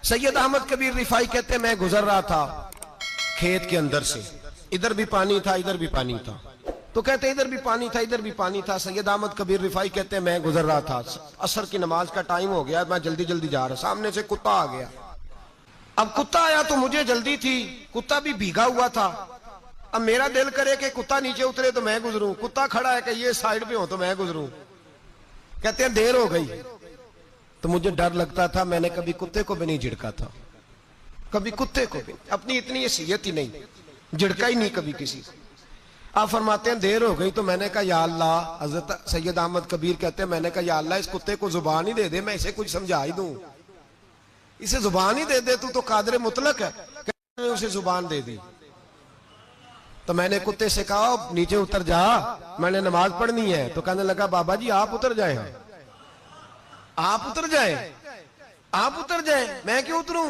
सैयद अहमद कबीर रिफाई कहते मैं गुजर रहा था खेत के अंदर से, इधर भी पानी था इधर भी पानी था, तो कहते इधर भी पानी था इधर भी पानी था। सैयद अहमद कबीर रिफाई कहते मैं गुजर रहा था, असर की नमाज का टाइम हो गया, मैं जल्दी जल्दी जा रहा, सामने से कुत्ता आ गया। अब कुत्ता आया तो मुझे जल्दी थी, कुत्ता भी भीगा हुआ था। अब मेरा दिल करे कि कुत्ता नीचे उतरे तो मैं गुजरूं, कुत्ता खड़ा है कि ये साइड पे हो तो मैं गुजरूं। कहते हैं देर हो गई तो मुझे डर लगता था, मैंने कभी कुत्ते को भी नहीं झिड़का था, कभी कुत्ते को भी, अपनी इतनी हैसियत ही नहीं, झिड़का ही नहीं कभी किसी को। आप फरमाते हैं देर हो गई तो मैंने कहा या अल्लाह, हजरत सैयद अहमद कबीर कहते हैं मैंने कहा या अल्लाह इस कुत्ते को जुबान ही दे दे, मैं इसे कुछ समझा ही दूं, इसे जुबान ही दे दे, तू तो कादर मुतलक है। कहते उसे जुबान दे दी। तो मैंने कुत्ते से कहा नीचे उतर जा, मैंने नमाज पढ़नी है। तो कहने लगा बाबा जी आप उतर जाए, आप उतर जाए, आप उतर जाए, मैं क्यों उतरूं?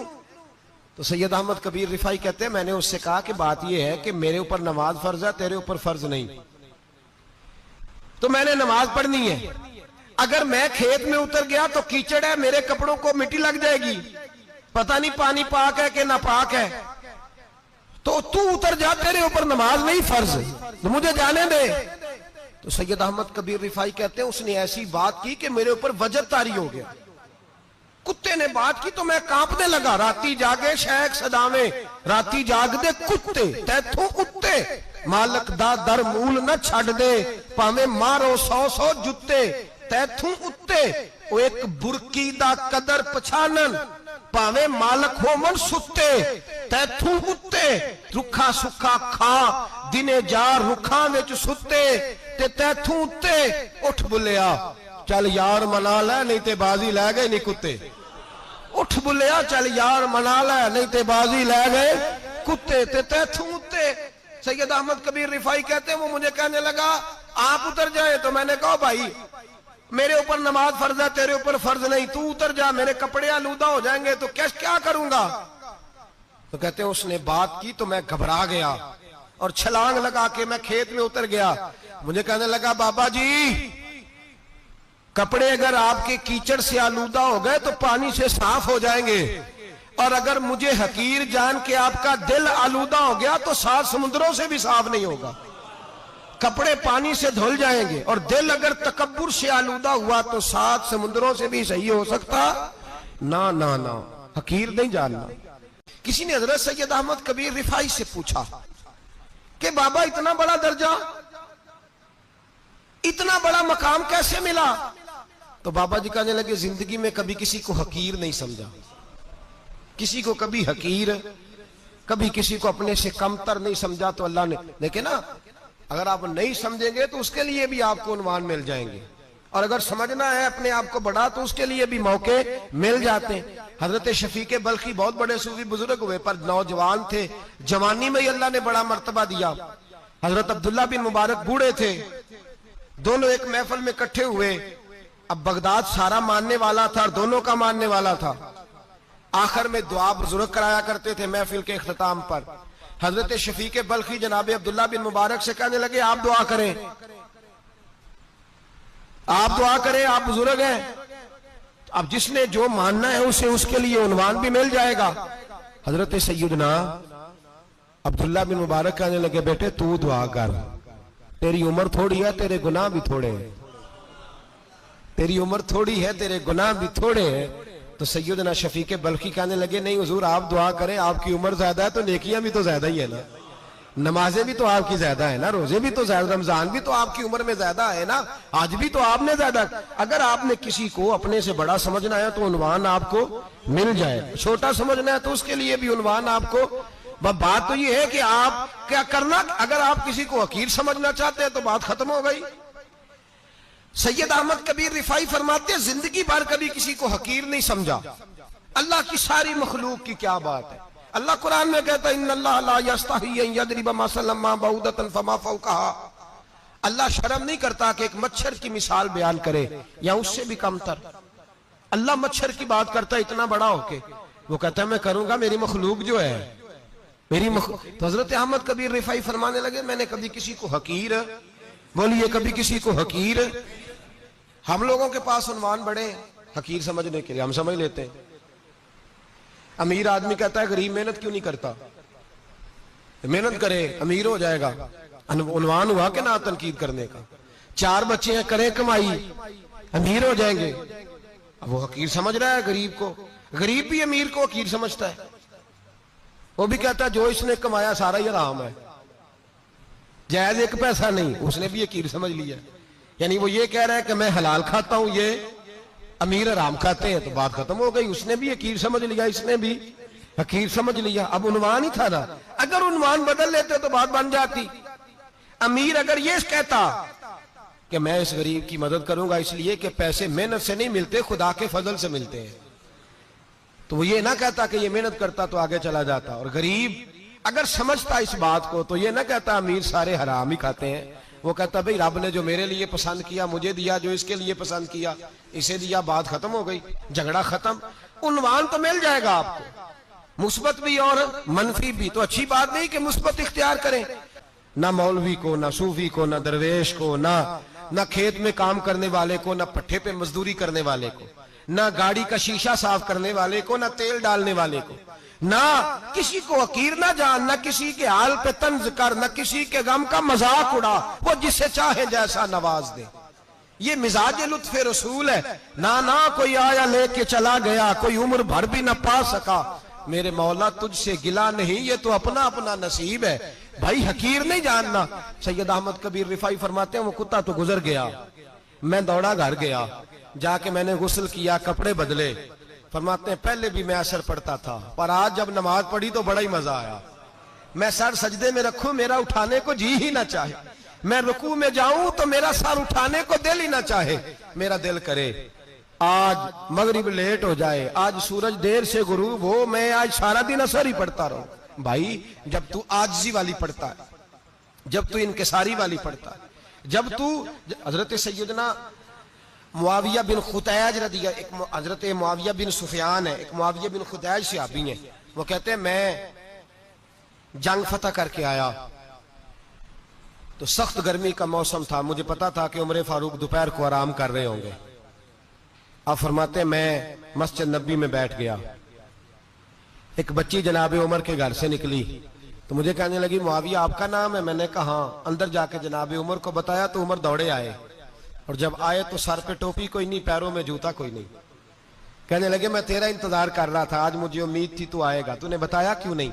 तो सैयद अहमद कबीर रिफाई कहते हैं मैंने उससे कहा कि बात यह है कि मेरे ऊपर नमाज फर्ज है, तेरे ऊपर फर्ज नहीं, तो मैंने नमाज पढ़नी है। अगर मैं खेत में उतर गया तो कीचड़ है, मेरे कपड़ों को मिट्टी लग जाएगी, पता नहीं पानी पाक है कि नापाक है, तो तू उतर जा, तेरे ऊपर नमाज नहीं फर्ज, तो मुझे जाने दे। तो सैयद अहमद कबीर रिफाई कहते हैं उसने ऐसी बात की कि मेरे ऊपर वजह तारी हो गया। कुत्ते ने बात की तो मैं कांपने लगा। राती जागे शेख सदावे, राती जाग दे कुत्ते, तैथों कुत्ते मालक दा दर मूल न छड़ दे, भावे मारो 100 जुत्ते, तैथों उत्ते वो एक बुरकी दा कदर पछानन, भावे मालक हो मन सुत्ते, तैथों उत्ते रुखा सुखा खा, दिने जा रुखा विच सुत्ते, ते तैथों उत्ते उठ बुलिया चल यार मना ले नहीं ते बाजी लै गए नहीं कुत्ते, उठ बुलिया चल यार मना ले नहीं ते बाजी लै गए कुत्ते, ते तैथों उत्ते। सैयद अहमद कबीर रिफाई कहते हैं वो मुझे कहने लगा आप उतर जाए। तो मैंने कहा भाई मेरे ऊपर नमाज फर्ज है, तेरे ऊपर फर्ज नहीं, तू उतर जा, मेरे कपड़े आलूदा हो जाएंगे तो क्या करूंगा? तो कहते हैं उसने बात की तो मैं घबरा गया और छलांग लगा के मैं खेत में उतर गया। मुझे कहने लगा बाबा जी कपड़े अगर आपके कीचड़ से आलूदा हो गए तो पानी से साफ हो जाएंगे, और अगर मुझे हकीर जान के आपका दिल आलूदा हो गया तो 7 समुद्रों से भी साफ नहीं होगा, कपड़े पानी से धुल जाएंगे, और दिल अगर तकब्बुर से आलूदा हुआ तो 7 समुद्रों से भी सही हो सकता ना ना ना, हकीर नहीं जानना। किसी ने हजरत सैयद अहमद कबीर रिफाई से पूछा कि बाबा इतना बड़ा दर्जा, इतना बड़ा मकाम कैसे मिला? तो बाबा जी कहने लगे जिंदगी में कभी किसी को हकीर नहीं समझा, किसी को कभी हकीर, कभी किसी को अपने से कमतर नहीं समझा। तो अल्लाह ने देखे ना, अगर आप नहीं समझेंगे तो उसके लिए भी आपको उन्वान मिल जाएंगे, और अगर समझना है अपने आप को बड़ा तो उसके लिए भी मौके मिल जाते हैं। हजरत शफीक बल्खी बहुत बड़े सूफी बुजुर्ग हुए पर नौजवान थे, जवानी में ही अल्लाह ने बड़ा मर्तबा दिया। हजरत अब्दुल्ला बिन मुबारक बूढ़े थे, दोनों एक महफिल में इकट्ठे हुए। अब बगदाद सारा मानने वाला था और दोनों का मानने वाला था। आखिर में दुआ बुजुर्ग कराया करते थे महफिल के इख्तिताम पर। हजरत शफीक बल्खी जनाब अब्दुल्ला बिन मुबारक से कहने लगे आप दुआ करें, आप दुआ करें, आप बुजुर्ग हैं, अब जिसने जो मानना है उसे उसके लिए उन्वान भी मिल जाएगा। हजरत सैयदना अब्दुल्ला बिन मुबारक कहने लगे बेटे तू दुआ कर, तेरी उम्र थोड़ी है, तेरे गुनाह भी थोड़े हैं, तेरी उम्र थोड़ी है, तेरे गुनाह भी थोड़े हैं। तो सैयदना शफीक बल्खी कहने लगे नहीं हुजूर आप दुआ करें, आपकी उम्र ज्यादा है तो नेकियां भी तो ज्यादा ही है ना, नमाजें भी तो आपकी ज्यादा है ना, रोजे भी तो ज्यादा, रमजान भी तो आपकी उम्र में ज्यादा है ना, आज भी तो आपने ज्यादा। अगर आपने किसी को अपने से बड़ा समझना है तो उन्वान आपको मिल जाए, छोटा समझना है तो उसके लिए भी उन्वान आपको। बात तो ये है कि आप क्या करना, अगर आप किसी को हकीर समझना चाहते हैं तो बात खत्म हो गई। सैयद अहमद कबीर रिफाई फरमाते हैं जिंदगी भर कभी किसी को हकीर नहीं समझा। अल्लाह की सारी मखलूक की क्या बात है, अल्लाह कुरान में कहता है इन्नल्लाह ला यस्तही अन यदरिब मसलन मा बऊदतन फमा फौकहा, अल्लाह शर्म नहीं करता कि एक मच्छर की मिसाल बयान करे या उससे भी कमतर। अल्लाह मच्छर की बात करता है इतना बड़ा होके, वो कहता है मैं करूंगा, मेरी मखलूक जो है मेरी तो हजरत अहमद कबीर रिफाई फरमाने लगे मैंने कभी किसी को हकीर, बोलिए कभी किसी को हकीर। हम लोगों के पास उन्वान बड़े हकीर समझने के लिए, हम समझ लेते हैं। अमीर आदमी कहता है गरीब मेहनत क्यों नहीं करता, मेहनत करे अमीर हो जाएगा। उन्वान हुआ कि ना तनकीद करने का। 4 बच्चे हैं, करें कमाई, अमीर हो जाएंगे। अब वो हकीर समझ रहा है गरीब को, गरीब भी अमीर को हकीर समझता है। वो भी कहता है जो इसने कमाया सारा ही हराम है, जायज एक पैसा नहीं, उसने भी हकीर समझ लिया। यानी वो ये कह रहा है कि मैं हलाल खाता हूं, ये अमीर हराम खाते हैं, तो बात खत्म हो गई। उसने भी हकीर समझ लिया, इसने भी हकीर समझ लिया। अब उन्वान ही था ना, अगर उन्वान बदल लेते तो बात बन जाती। अमीर अगर ये कहता कि मैं इस गरीब की मदद करूंगा इसलिए कि पैसे मेहनत से नहीं मिलते, खुदा के फजल से मिलते हैं, तो वो ये ना कहता कि ये मेहनत करता तो आगे चला जाता। और गरीब अगर समझता इस बात को तो ये ना कहता अमीर सारे हराम ही खाते हैं। वो कहता भाई रब ने जो मेरे लिए पसंद किया मुझे दिया, जो इसके लिए पसंद किया इसे दिया, बात खत्म हो गई, झगड़ा खत्म। उन्वान तो मिल जाएगा आपको, मुस्बत भी और मनफी भी। तो अच्छी बात नहीं कि मुस्बत इख्तियार करें, ना मौलवी को, ना सूफी को, ना दरवेश को, ना खेत में काम करने वाले को, ना पट्टे पे मजदूरी करने वाले को, ना गाड़ी का शीशा साफ करने वाले को, ना तेल डालने वाले को, ना किसी को हकीर ना जान, ना किसी के हाल पे तंज कर, ना किसी के गम का मजाक उड़ा, वो जिसे चाहे जैसा नवाज दे। ये मिजाज लुत्फ रसूल है। ना कोई आया लेके चला गया, कोई उम्र भर भी ना पा सका। मेरे मौला तुझसे गिला नहीं, ये तो अपना अपना नसीब है। भाई हकीर नहीं जानना। सैयद अहमद कबीर रिफाई फरमाते हैं वो कुत्ता तो गुजर गया, मैं दौड़ा घर गया, जाके मैंने गुस्ल किया, कपड़े बदले। फरमाते हैं पहले भी मैं असर पढ़ता था, पर आज जब नमाज पढ़ी तो बड़ा ही मजा आया। मैं सर सजदे में रखूं, मेरा उठाने को जी ही ना चाहे। मैं रुकू में जाऊं तो मेरा सर उठाने को दिल ही ना चाहे। मेरा दिल करे आज मगरिब लेट हो जाए, आज सूरज देर से गुरूब हो, मैं आज सारा दिन असर ही पढ़ता रहूं। भाई जब तू आजिज़ी वाली पढ़ता है, जब तू इनकिसारी वाली पढ़ता है, जब तू हजरत सैयदना मुआविया बिन खुतैज रदिया, एक हजरत मुआविया बिन सुफियान है, एक मुआविया बिन खुतैज सहाबी हैं। वो कहते हैं मैं जंग फतह करके आया तो सख्त गर्मी का मौसम था, मुझे पता था कि उमर फारूक दोपहर को आराम कर रहे होंगे। आप फरमाते मैं मस्जिद नबी में बैठ गया, एक बच्ची जनाब उमर के घर से निकली तो मुझे कहने लगी मुआविया आपका नाम है? मैंने कहा हाँ। अंदर जाके जनाब उमर को बताया तो उमर दौड़े आए, और जब आए तो सर पे टोपी कोई नहीं, पैरों में जूता कोई नहीं। कहने लगे मैं तेरा इंतजार कर रहा था, आज मुझे उम्मीद थी तू आएगा, तूने बताया क्यों नहीं?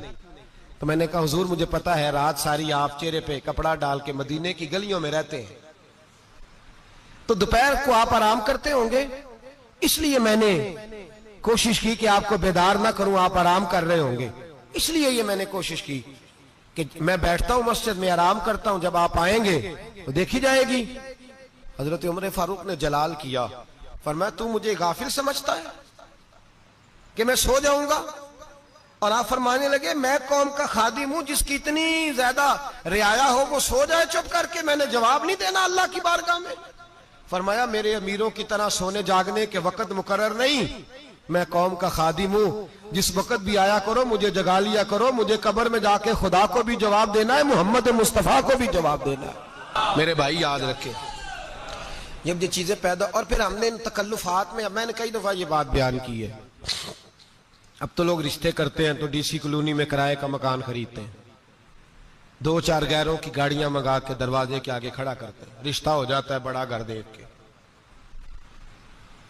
तो मैंने कहा हुजूर मुझे पता है रात सारी आप चेहरे पे कपड़ा डाल के मदीने की गलियों में रहते हैं, तो दोपहर को आप आराम करते होंगे, इसलिए मैंने कोशिश की कि आपको बेदार ना करूं, आप आराम कर रहे होंगे, इसलिए ये मैंने कोशिश की कि मैं बैठता हूं मस्जिद में आराम करता हूं, जब आप आएंगे तो देखी जाएगी। हजरत उमर फारूक ने जलाल किया, फरमाया तू मुझे गाफिल समझता है कि मैं सो जाऊंगा? और आप फरमाने लगे मैं कौम का खादिम हूं जिसकी इतनी ज्यादा रियाया हो वो सो जाए चुप करके, मैंने जवाब नहीं देना अल्लाह की बारगाह में? फरमाया मेरे अमीरों की तरह सोने जागने के वक्त मुकर्रर नहीं, मैं कौम का खादिम हूं, जिस वक्त भी आया करो मुझे जगा लिया करो, मुझे कब्र में जाके खुदा को भी जवाब देना है, मोहम्मद मुस्तफा को भी जवाब देना है। मेरे भाई याद रखे जब ये चीजें पैदा, और फिर हमने इन तकल्लुफात में, मैंने कई दफा ये बात बयान की है, अब तो लोग रिश्ते करते हैं तो डीसी कॉलोनी में किराए का मकान खरीदते हैं, 2-4 गैरों की गाड़ियां मंगा के दरवाजे के आगे खड़ा करते हैं, रिश्ता हो जाता है बड़ा घर देख के,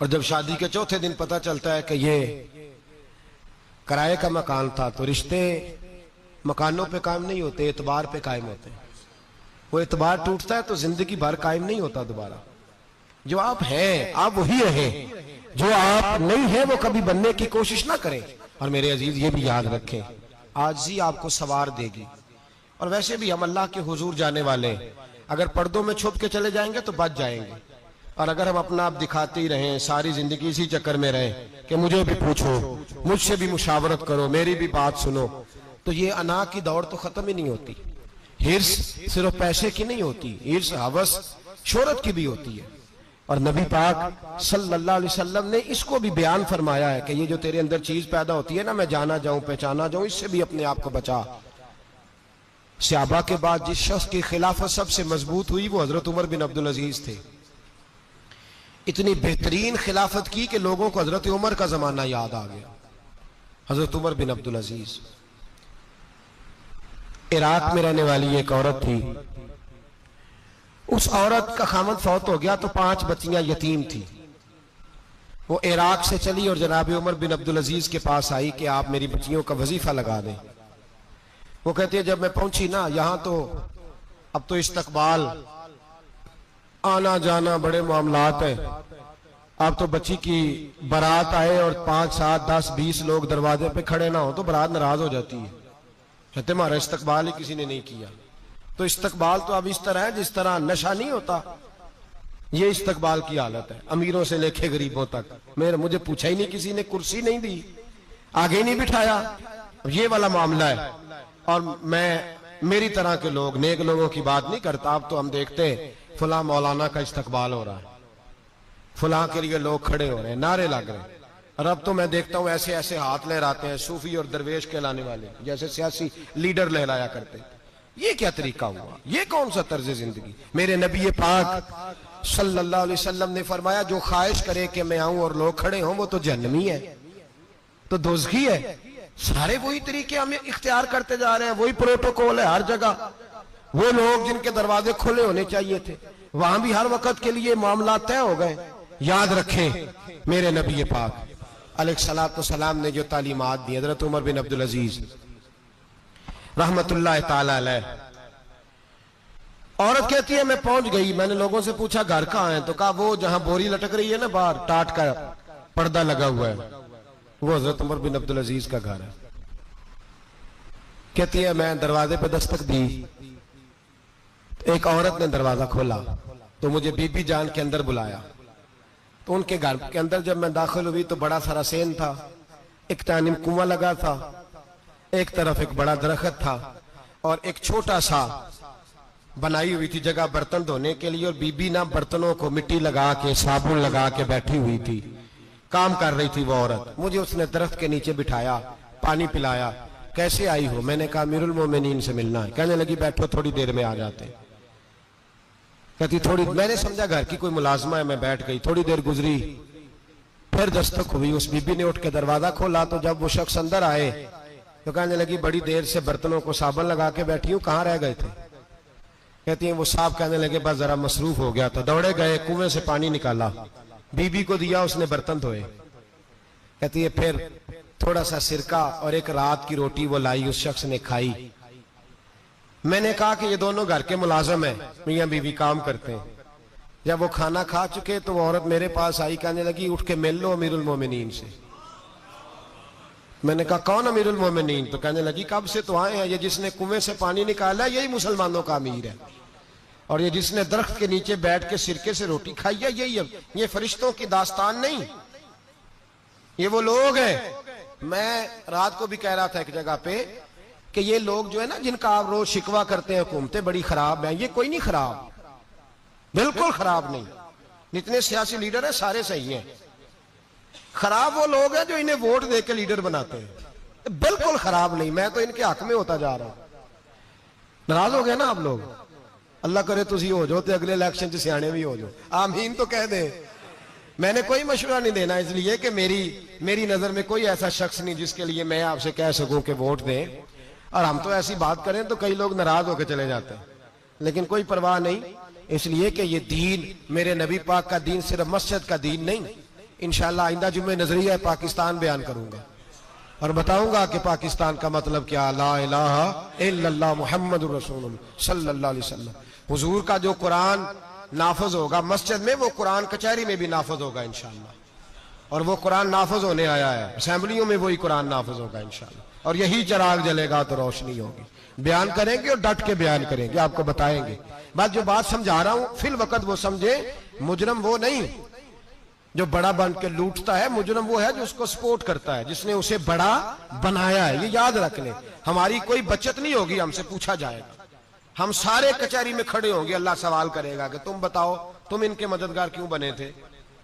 और जब शादी के चौथे दिन पता चलता है कि ये किराए का मकान था, तो रिश्ते मकानों पे कायम नहीं होते, एतबार पे कायम होते हैं। वो एतबार टूटता है तो जिंदगी भर कायम नहीं होता दोबारा। जो आप हैं आप वही रहें, जो आप नहीं है वो कभी बनने की कोशिश ना करें। और मेरे अजीज ये भी याद रखें आजिज़ी आपको सवार देगी, और वैसे भी हम अल्लाह के हुजूर जाने वाले, अगर पर्दों में छुप के चले जाएंगे तो बच जाएंगे, और अगर हम अपना आप दिखाते ही रहें, सारी जिंदगी इसी चक्कर में रहें कि मुझे भी पूछो, मुझसे भी मुशावरत करो, मेरी भी बात सुनो, तो ये अना की दौड़ तो खत्म ही नहीं होती। हिर्स सिर्फ पैसे की नहीं होती, हिर्स हवस शोहरत की भी होती है। और नबी पाक सल्लल्लाहु अलैहि वसल्लम ने इसको भी बयान फरमाया है कि ये जो तेरे अंदर चीज पैदा होती है ना, मैं जाना जाऊं पहचाना जाऊं, इससे भी अपने आप को बचा। सहाबा के बाद जिस शख्स की खिलाफत सबसे मजबूत हुई वो हजरत उमर बिन अब्दुल अजीज थे। इतनी बेहतरीन खिलाफत की कि लोगों को हजरत उमर का जमाना याद आ गया। हजरत उमर बिन अब्दुल अजीज, इराक में रहने वाली एक औरत थी। उस औरत का खामद फौत हो गया तो 5 बच्चियां यतीम थी। वो इराक से चली और जनाब उमर बिन अब्दुल अजीज के पास आई कि आप मेरी बच्चियों का वजीफा लगा दें। वो कहती है जब मैं पहुंची ना, यहां तो अब तो इस्तकबाल, आना जाना बड़े मामलात हैं। अब तो बच्ची की बारात आए और 5, 7, 10, 20 लोग दरवाजे पे खड़े ना हो तो बारात नाराज हो जाती है, कहते हमारा इस्तकबाल ही किसी ने नहीं किया। तो इस्तकबाल तो अब इस तरह है जिस तरह नशा नहीं होता, ये इस्तकबाल की हालत है, अमीरों से लेके गरीबों तक। मुझे पूछा ही नहीं किसी ने, कुर्सी नहीं दी, आगे नहीं बिठाया, ये वाला मामला है। और मैं मेरी तरह के लोग, नेक लोगों की बात नहीं करता। अब तो हम देखते हैं फला मौलाना का इस्तकबाल हो रहा है, फला के लिए लोग खड़े हो रहे हैं, नारे लग रहे हैं। और अब तो मैं देखता हूं ऐसे ऐसे हाथ लहराते हैं सूफी और दरवेश कहलाने वाले, जैसे सियासी लीडर लहराया करते। ये क्या तरीका हुआ? ये कौन सा तर्ज जिंदगी? मेरे नबी पाक सल्लल्लाहु अलैहि वसल्लम ने फरमाया जो ख्वाहिश करे कि मैं आऊं और लोग खड़े हों वो तो जहन्नमी है, तो दोज़खी है। सारे वही तरीके हम इख्तियार करते जा रहे हैं, वही प्रोटोकॉल है हर जगह। वो लोग जिनके दरवाजे खुले होने चाहिए थे, वहां भी हर वक्त के लिए मामला तय हो गए। याद रखें मेरे नबी पाक अलैहिस्सलातु वस्सलाम ने जो तालीमात दी, हज़रत उमर बिन अब्दुल अजीज रहमतुल्लाह ताला अलैह। औरत कहती है मैं पहुंच गई, मैंने लोगों से पूछा घर कहां है, तो कहा वो जहां बोरी लटक रही है ना बाहर, टाट का पर्दा लगा हुआ है, वो हजरत उमर बिन अब्दुल अजीज का घर है। कहती है मैं दरवाजे पे दस्तक दी, एक औरत ने दरवाजा खोला तो मुझे बीबी जान के अंदर बुलाया। तो उनके घर के अंदर जब मैं दाखिल हुई तो बड़ा सारा सेन था, एक तानिम कुआं लगा था, एक तरफ एक बड़ा दरख्त था और एक छोटा सा बनाई हुई थी जगह बर्तन धोने के लिए। और बीबी ना बर्तनों को मिट्टी लगा के, साबुन लगा के बैठी हुई थी, काम कर रही थी वो औरत। मुझे उसने दरख्त के नीचे बिठाया, पानी पिलाया। कैसे आई हो? मैंने कहा अमीरुल मोमिनीन से मिलना है। कहने लगी बैठो थोड़ी देर में आ जाते। कहती थोड़ी, मैंने समझा घर की कोई मुलाजमा है, मैं बैठ गई। थोड़ी देर गुजरी, फिर दस्तक हुई, उस बीबी ने उठ के दरवाजा खोला। तो जब वो शख्स अंदर आए तो कहने लगी बड़ी देर से बर्तनों को साबुन लगा के बैठी हूं, कहाँ रह गए थे? कहती है वो साहब कहने लगे बस जरा मसरूफ हो गया, तो दौड़े गए, कुएं से पानी निकाला, बीबी को दिया, उसने बर्तन धोए। कहती है फिर थोड़ा सा सिरका और एक रात की रोटी वो लाई, उस शख्स ने खाई। मैंने कहा कि ये दोनों घर के मुलाजम हैं, मियां बीवी काम करते हैं। जब वो खाना खा चुके तो वो औरत मेरे पास आई, कहने लगी उठ के मिल लो अमीरुल मोमिनीन से। मैंने कहा कौन अमीरुल मोमिनीन? तो कहने लगी कब से तो आए हैं, ये जिसने कुएं से पानी निकाला यही मुसलमानों का अमीर है, और ये जिसने दरख्त के नीचे बैठ के सिरके से रोटी खाई है यही। ये फरिश्तों की दास्तान नहीं, ये वो लोग हैं। मैं रात को भी कह रहा था एक जगह पे कि ये लोग जो है ना जिनका आप रोज शिकवा करते हैं हुकूमतें बड़ी खराब हैं, ये कोई नहीं खराब, बिल्कुल खराब नहीं। जितने सियासी लीडर हैं सारे सही हैं। खराब वो लोग हैं जो इन्हें वोट दे के लीडर बनाते हैं, बिल्कुल खराब नहीं। मैं तो इनके हक में होता जा रहा हूं। नाराज हो गए ना आप लोग? अल्लाह करे तुसी हो जाओ तो अगले इलेक्शन च सियाने भी हो जाओ, आमीन तो कह दे। मैंने कोई मशवरा नहीं देना, इसलिए कि मेरी नजर में कोई ऐसा शख्स नहीं जिसके लिए मैं आपसे कह सकूं कि वोट दें। और हम तो ऐसी बात करें तो कई लोग नाराज होकर चले जाते हैं, लेकिन कोई परवाह नहीं, इसलिए कि ये दीन मेरे नबी पाक का दीन सिर्फ मस्जिद का दीन नहीं। इंशाअल्लाह आइंदा जुम्मे नजरिया पाकिस्तान बयान करूंगा और बताऊंगा कि पाकिस्तान का मतलब क्या, ला इलाहा इल्लल्लाह मुहम्मदुर रसूलुल्लाह सल्लल्लाहु अलैहि वसल्लम। हुजूर का जो कुरान नाफज होगा मस्जिद में, वो कुरान कचहरी में भी नाफज होगा इंशाअल्लाह। और वो कुरान नाफज होने आया है, असेंबलियों में वही कुरान नाफज होगा इंशाअल्लाह। और यही चिराग जलेगा तो रोशनी होगी। बयान करेंगे और डट के बयान करेंगे, आपको बताएंगे। बात जो बात समझा रहा हूं फिल वक्त वो समझे, मुजरम वो नहीं जो बड़ा बन के लूटता है, मुजरम वो है जो उसको सपोर्ट करता है, जिसने उसे बड़ा बनाया है। ये याद रख ले, हमारी कोई बचत नहीं होगी, हमसे पूछा जाएगा। हम सारे कचहरी में खड़े होंगे, अल्लाह सवाल करेगा कि तुम बताओ तुम इनके मददगार क्यों बने थे,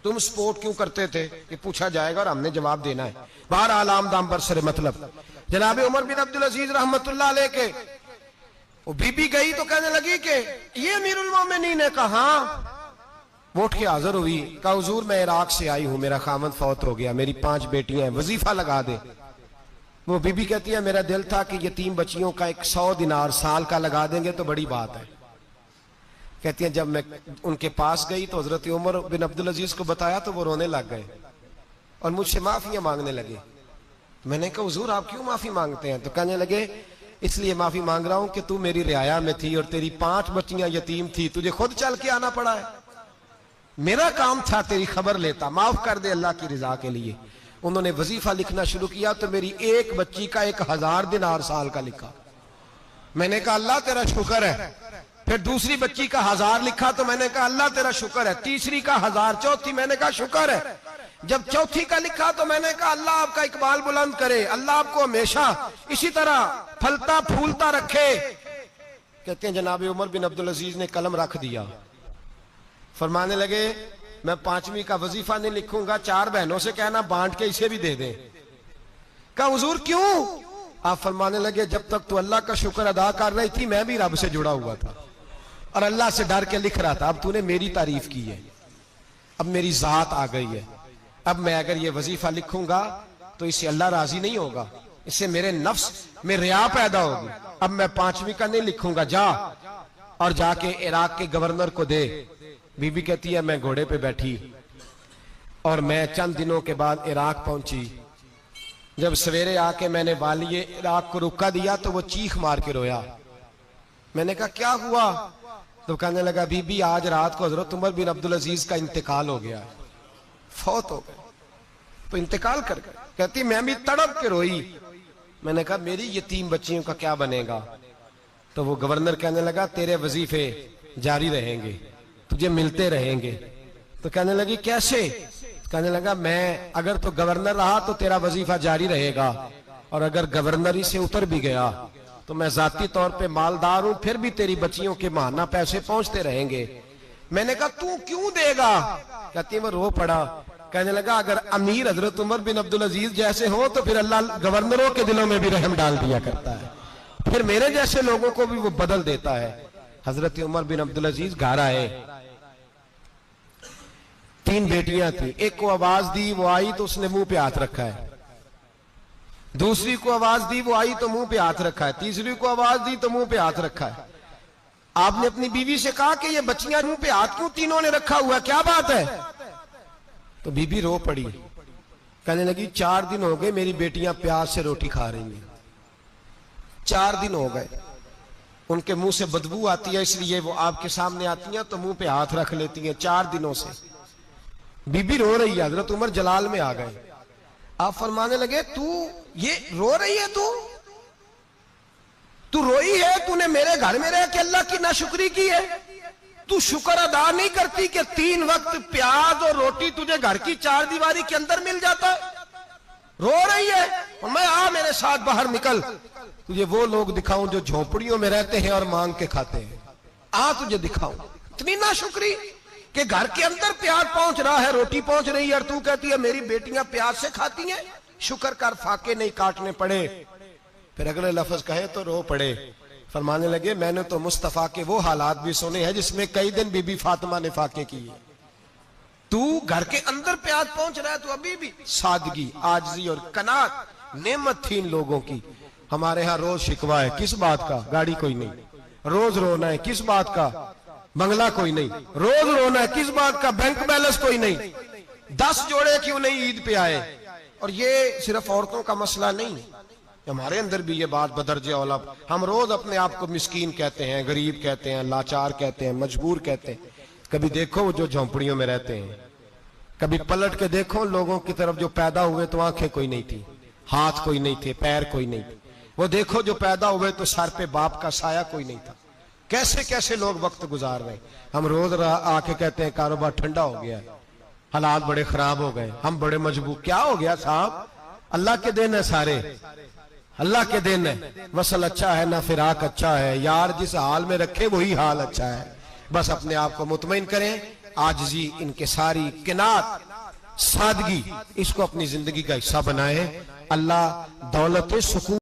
तुम सपोर्ट क्यों करते थे, ये पूछा जाएगा और हमने जवाब देना है। बाहर आलाम दाम पर सर मतलब जनाब उमर बिन अब्दुल अजीज रहमतुल्लाह अलैह के वो बीबी गई तो कहने लगी कि ये अमीरुल मोमिनीन ने कहा, वो उठ के हाजिर हुई, कहा हुजूर मैं इराक से आई हूं, मेरा खामद फौत हो गया, मेरी 5 बेटियां हैं, वजीफा लगा दे। वो बीबी कहती है मेरा दिल था कि यतीम बच्चियों का 100 दिनार साल का लगा देंगे तो बड़ी बात है। कहती है जब मैं उनके पास गई तो हजरत उमर बिन अब्दुल अजीज को बताया तो वो रोने लग गए और मुझसे माफियां मांगने लगे। मैंने कहा हुजूर आप क्यों माफी मांगते हैं? तो कहने लगे इसलिए माफी मांग रहा हूं कि तू मेरी रियाया में थी और तेरी 5 बच्चियां यतीम थी, तुझे खुद चल के आना पड़ा है। मेरा काम था तेरी खबर लेता, माफ कर दे अल्लाह की रिजा के लिए। उन्होंने वजीफा लिखना शुरू किया तो मेरी एक बच्ची का 1000 दिनार साल का लिखा। मैंने कहा अल्लाह तेरा शुक्र है। फिर दूसरी बच्ची का 1000 लिखा तो मैंने कहा अल्लाह तेरा शुक्र है। तीसरी का 1000, चौथी मैंने कहा शुक्र है। जब चौथी का लिखा तो मैंने कहा अल्लाह आपका इकबाल बुलंद करे, अल्लाह आपको हमेशा इसी तरह फलता फूलता रखे। कहते हैं जनाब उमर बिन अब्दुल अजीज ने कलम रख दिया, फरमाने लगे मैं 5वीं का वजीफा नहीं लिखूंगा, 4 बहनों से कहना बांट के इसे भी दे दें। कहा हुजूर क्यों? आप फरमाने लगे जब तक तू अल्लाह का शुक्र अदा कर रही थी मैं भी रब से जुड़ा हुआ था और अल्लाह से डर के लिख रहा था। अब तूने मेरी तारीफ की है, अब मेरी जात आ गई है। अब मैं अगर ये वजीफा लिखूंगा तो इससे अल्लाह राजी नहीं होगा, इससे मेरे नफ्स में रिया पैदा होगी। अब मैं 5वीं का नहीं लिखूंगा, जा और जाके इराक के गवर्नर को दे। बीबी कहती है मैं घोड़े पे बैठी और मैं चंद दिनों के बाद इराक पहुंची। जब सवेरे आके मैंने वालिए इराक को रुका दिया तो वो चीख मार के रोया। मैंने कहा क्या हुआ? तो कहने लगा बीबी आज रात को हजरत उमर बिन अब्दुल अजीज का इंतकाल हो गया, फौत हो गए, तो इंतकाल कर गए। कहती मैं भी तड़प के रोई। मैंने कहा मेरी यतीम बच्चियों का क्या बनेगा? तो वो गवर्नर कहने लगा तेरे वजीफे जारी रहेंगे, तुझे मिलते रहेंगे। तो कहने लगी कैसे? कहने लगा मैं अगर तो गवर्नर रहा तो तेरा वजीफा जारी रहेगा और अगर गवर्नरी से उतर भी गया तो मैं जाती तौर पे मालदार हूं, फिर भी तेरी बच्चियों के माहाना पैसे पहुंचते रहेंगे। मैंने कहा तू क्यों देगा? कहती है वो रो पड़ा। कहने लगा अगर अमीर हजरत उमर बिन अब्दुल अजीज जैसे हो तो फिर अल्लाह गवर्नरों के दिलों में भी रहम डाल दिया करता है, फिर मेरे जैसे लोगों को भी वो बदल देता है। हजरत उमर बिन अब्दुल अजीज घर आए, 3 बेटियां थी। एक को आवाज दी वो आई तो उसने मुंह पे हाथ रखा है, दूसरी को आवाज दी वो आई तो मुंह पे हाथ रखा है, तीसरी को आवाज दी तो मुंह पे हाथ रखा है। आपने अपनी बीवी से कहा कि ये बच्चियां मुंह पे हाथ क्यों तीनों ने रखा हुआ, क्या बात है? तो बीबी रो पड़ी, कहने लगी 4 दिन हो गए मेरी बेटियां प्यास से रोटी खा रही हैं, 4 दिन हो गए, उनके मुंह से बदबू आती है इसलिए वो आपके सामने आती हैं तो मुंह पे हाथ रख लेती हैं 4 दिनों से। बीबी रो रही है, हजरत उमर जलाल में आ गए। आप फरमाने लगे तू ये रो रही है, तू रोई है, तूने मेरे घर में रह के अल्लाह की नाशुक्री की है, तू शुक्र अदा नहीं करती कि 3 वक्त प्याज और रोटी तुझे घर की 4 दीवारी के अंदर मिल जाता? रो रही है और मैं आ मेरे साथ बाहर निकल, तुझे वो लोग दिखाऊं जो झोपड़ियों में रहते हैं और मांग के खाते हैं, आ तुझे दिखाऊं। इतनी नाशुक्री कि घर के अंदर प्याज पहुंच रहा है, रोटी पहुंच रही है और तू कहती है मेरी बेटियां प्याज से खाती हैं, शुक्र कर फाके नहीं काटने पड़े। फिर अगले लफ्ज कहे तो रो पड़े। फरमाने लगे मैंने तो मुस्तफा के वो हालात भी सुने हैं जिसमें कई दिन बीबी फातिमा ने फाके किए, तू घर के अंदर प्याज पहुंच रहा है, तू अभी भी। सादगी, आजिज़ी और कनात नेमत थी इन लोगों की। हमारे यहाँ रोज शिकवा है, किस बात का? गाड़ी कोई नहीं। रोज रोना है, किस बात का? बंगला कोई नहीं। रोज रोना है, किस बात का? बैंक बैलेंस कोई नहीं। 10 जोड़े क्यों नहीं ईद पे आए? और ये सिर्फ औरतों का मसला नहीं, हमारे अंदर भी ये बात बदरजे औला। हम रोज अपने आप को मिस्कीन कहते हैं, गरीब कहते हैं, लाचार कहते हैं, मजबूर कहते हैं। कभी देखो जो झोंपड़ियों में रहते हैं, कभी पलट के देखो लोगों की तरफ जो पैदा हुए तो आंखें कोई नहीं थी, हाथ कोई नहीं थे, पैर कोई नहीं थे। वो देखो जो पैदा हुए तो सर पे बाप का साया कोई नहीं था। कैसे कैसे लोग वक्त गुजार रहे। हम रोज आके कहते हैं कारोबार ठंडा हो गया, हालात बड़े खराब हो गए, हम बड़े मजबूर। क्या हो गया साहब? अल्लाह के दिन है सारे, अल्लाह के दिन है। वसल अच्छा है ना फिराक अच्छा है, यार जिस हाल में रखे वही हाल अच्छा है। बस अपने आप को मुतमईन करें, आजिज़ी, इनके सारी किनात, सादगी, इसको अपनी जिंदगी का हिस्सा बनाएं। अल्लाह दौलत सुकून